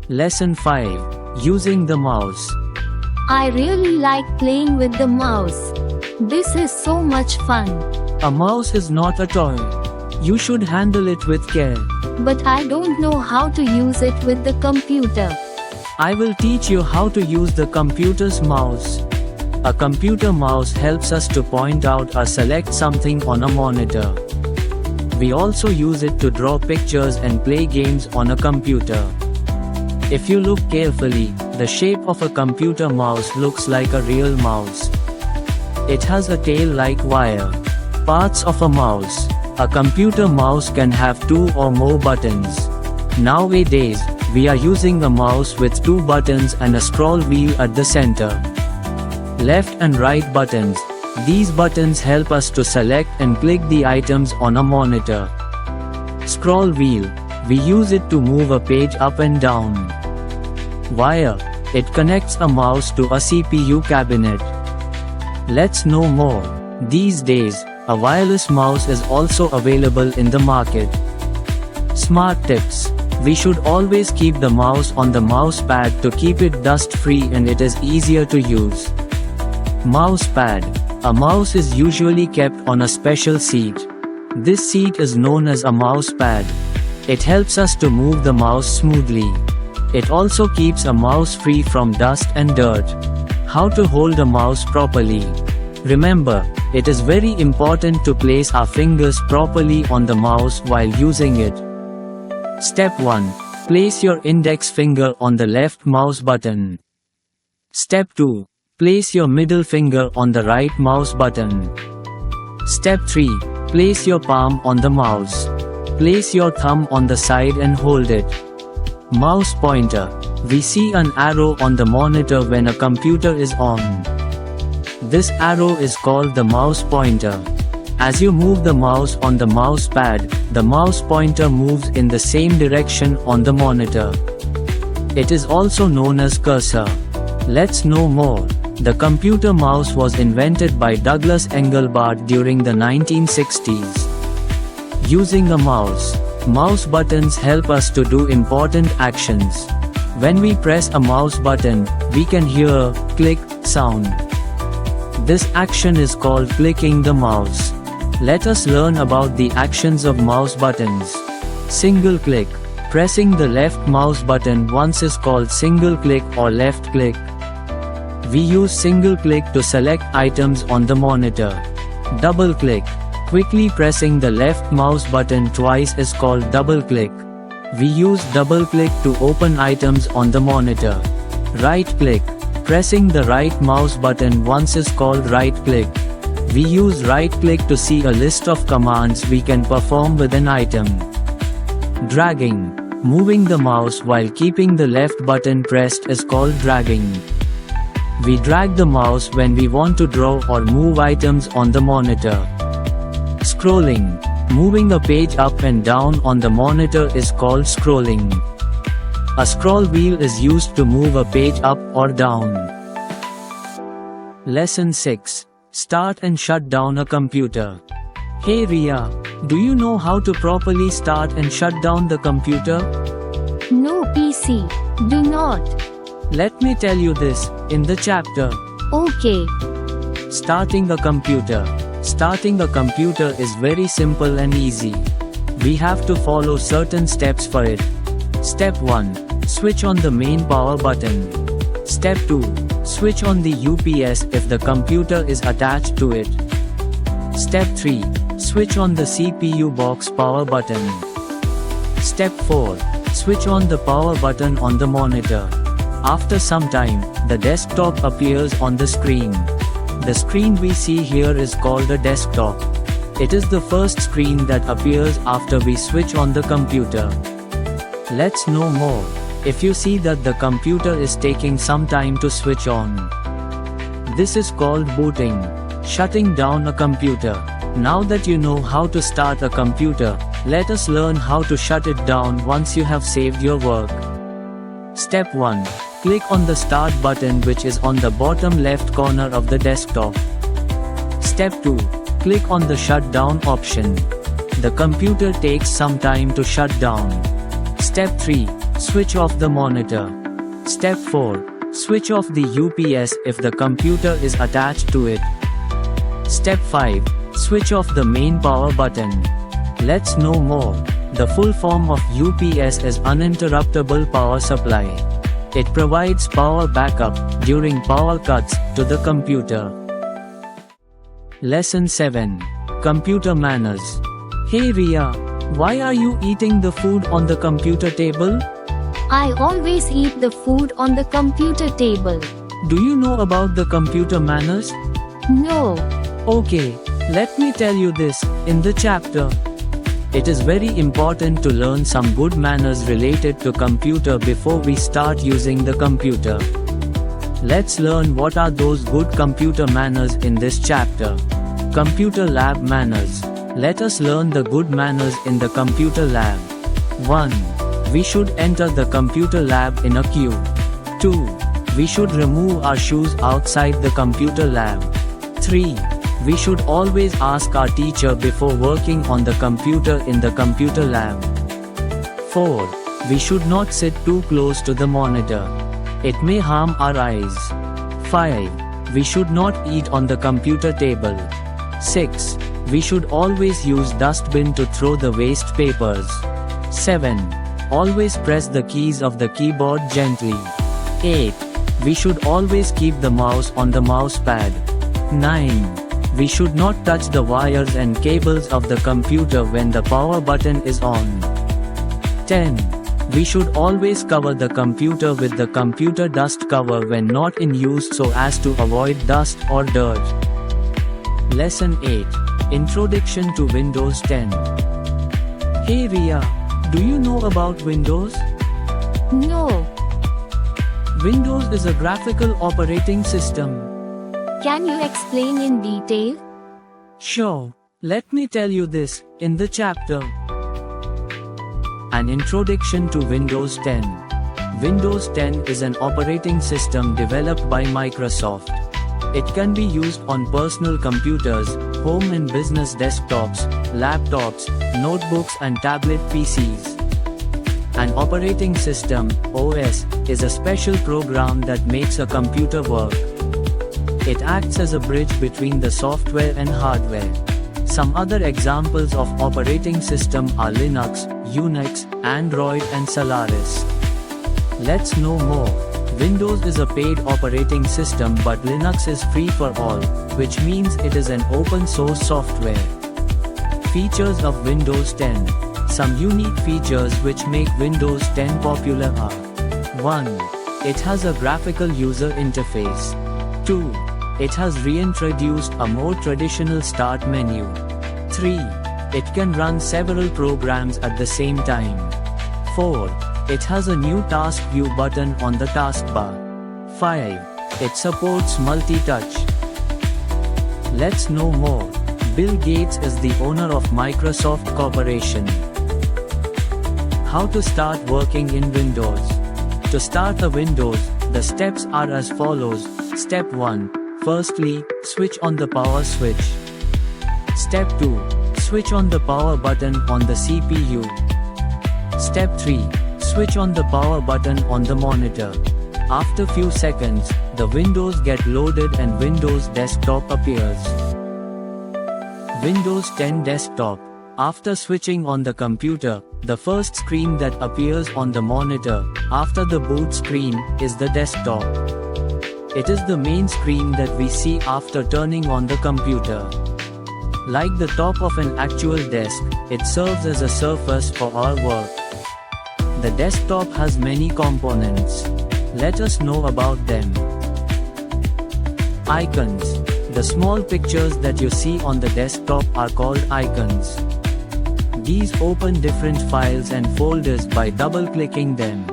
Lesson 5. Using the mouse. I really like playing with the mouse. This is so much fun. A mouse is not a toy. You should handle it with care. But I don't know how to use it with the computer. I will teach you how to use the computer's mouse. A computer mouse helps us to point out or select something on a monitor. We also use it to draw pictures and play games on a computer. If you look carefully, the shape of a computer mouse looks like a real mouse. It has a tail like wire. Parts of a mouse. A computer mouse can have 2 or more buttons. Nowadays, we are using a mouse with 2 buttons and a scroll wheel at the center. Left and right buttons. These buttons help us to select and click the items on a monitor. Scroll wheel. We use it to move a page up and down. Wire. It connects a mouse to a CPU cabinet. Let's know more. These days, a wireless mouse is also available in the market. Smart tips. We should always keep the mouse on the mouse pad to keep it dust-free and it is easier to use. Mouse pad. A mouse is usually kept on a special seat. This seat is known as a mouse pad. It helps us to move the mouse smoothly. It also keeps a mouse free from dust and dirt. How to hold a mouse properly. Remember, it is very important to place our fingers properly on the mouse while using it. Step 1. Place your index finger on the left mouse button. Step 2. Place your middle finger on the right mouse button. Step 3. Place your palm on the mouse. Place your thumb on the side and hold it. Mouse pointer. We see an arrow on the monitor when a computer is on. This arrow is called the mouse pointer. As you move the mouse on the mouse pad, the mouse pointer moves in the same direction on the monitor. It is also known as cursor. Let's know more. The computer mouse was invented by Douglas Engelbart during the 1960s. Using a mouse. Mouse buttons help us to do important actions. When we press a mouse button, we can hear a click sound. This action is called clicking the mouse. Let us learn about the actions of mouse buttons. Single click. Pressing the left mouse button once is called single click or left click. We use single click to select items on the monitor. Double click. Quickly pressing the left mouse button twice is called double click. We use double click to open items on the monitor. Right click. Pressing the right mouse button once is called right click. We use right click to see a list of commands we can perform with an item. Dragging. Moving the mouse while keeping the left button pressed is called dragging. We drag the mouse when we want to draw or move items on the monitor. Scrolling. Moving a page up and down on the monitor is called scrolling. A scroll wheel is used to move a page up or down. Lesson 6. Start and shut down a computer. Hey Ria, do you know how to properly start and shut down the computer? No PC. Do not. Let me tell you this, in the chapter. Okay. Starting a computer. Starting a computer is very simple and easy. We have to follow certain steps for it. Step 1. Switch on the main power button. Step 2. Switch on the UPS if the computer is attached to it. Step 3. Switch on the CPU box power button. Step 4. Switch on the power button on the monitor. After some time, the desktop appears on the screen. The screen we see here is called a desktop. It is the first screen that appears after we switch on the computer. Let's know more. If you see that the computer is taking some time to switch on, this is called booting, shutting down a computer. Now that you know how to start a computer, let us learn how to shut it down once you have saved your work. Step 1. Click on the Start button which is on the bottom left corner of the desktop. Step 2. Click on the Shut Down option. The computer takes some time to shut down. Step 3. Switch off the monitor. Step 4. Switch off the UPS if the computer is attached to it. Step 5. Switch off the main power button. Let's know more. The full form of UPS is uninterruptible power supply. It provides power backup during power cuts to the computer. Lesson 7. Computer manners. Hey Ria, why are you eating the food on the computer table? I always eat the food on the computer table. Do you know about the computer manners? No. Okay, let me tell you this in the chapter. It is very important to learn some good manners related to computer before we start using the computer. Let's learn what are those good computer manners in this chapter. Computer lab manners. Let us learn the good manners in the computer lab. 1. We should enter the computer lab in a queue. 2. We should remove our shoes outside the computer lab. 3. We should always ask our teacher before working on the computer in the computer lab. 4. We should not sit too close to the monitor. It may harm our eyes. 5. We should not eat on the computer table. 6. We should always use dustbin to throw the waste papers. 7. Always press the keys of the keyboard gently. 8. We should always keep the mouse on the mouse pad. 9. We should not touch the wires and cables of the computer when the power button is on. 10. We should always cover the computer with the computer dust cover when not in use so as to avoid dust or dirt. Lesson 8. Introduction to Windows 10. Hey Ria, do you know about Windows? No. Windows is a graphical operating system. Can you explain in detail? Sure. Let me tell you this in the chapter. An introduction to Windows 10. Windows 10 is an operating system developed by Microsoft. It can be used on personal computers, home and business desktops, laptops, notebooks and tablet PCs. An operating system, OS, is a special program that makes a computer work. It acts as a bridge between the software and hardware. Some other examples of operating system are Linux, Unix, Android and Solaris. Let's know more. Windows is a paid operating system but Linux is free for all, which means it is an open source software. Features of Windows 10. Some unique features which make Windows 10 popular are: 1. It has a graphical user interface. 2. It has reintroduced a more traditional start menu. 3. It can run several programs at the same time. 4. It has a new task view button on the taskbar. 5. It supports multi-touch. Let's know more. Bill Gates is the owner of Microsoft Corporation. How to start working in Windows. To start a Windows, the steps are as follows. Step 1. Firstly, switch on the power switch. Step 2. Switch on the power button on the CPU. Step 3. Switch on the power button on the monitor. After few seconds, the windows get loaded and Windows Desktop appears. Windows 10 Desktop. After switching on the computer, the first screen that appears on the monitor, after the boot screen, is the desktop. It is the main screen that we see after turning on the computer. Like the top of an actual desk, it serves as a surface for our work. The desktop has many components. Let us know about them. Icons. The small pictures that you see on the desktop are called icons. These open different files and folders by double-clicking them.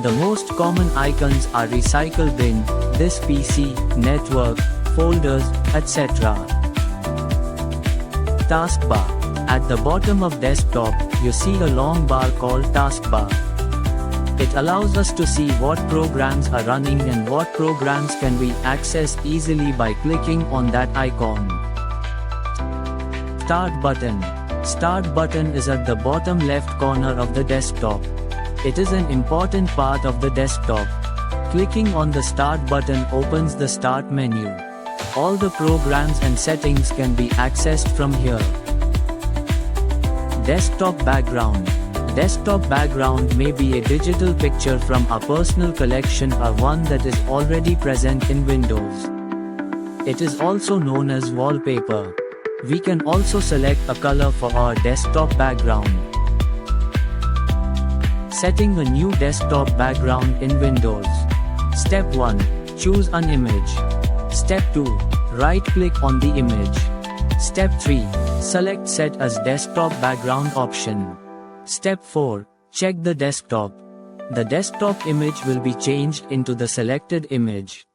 The most common icons are recycle bin, this PC, network, folders, etc. Taskbar. At the bottom of desktop, you see a long bar called taskbar. It allows us to see what programs are running and what programs can we access easily by clicking on that icon. Start button. Start button is at the bottom left corner of the desktop. It is an important part of the desktop. Clicking on the Start button opens the Start menu. All the programs and settings can be accessed from here. Desktop background. Desktop background may be a digital picture from a personal collection or one that is already present in Windows. It is also known as wallpaper. We can also select a color for our desktop background. Setting a new desktop background in Windows. Step 1. Choose an image. Step 2. Right-click on the image. Step 3. Select Set as Desktop Background option. Step 4. Check the desktop. The desktop image will be changed into the selected image.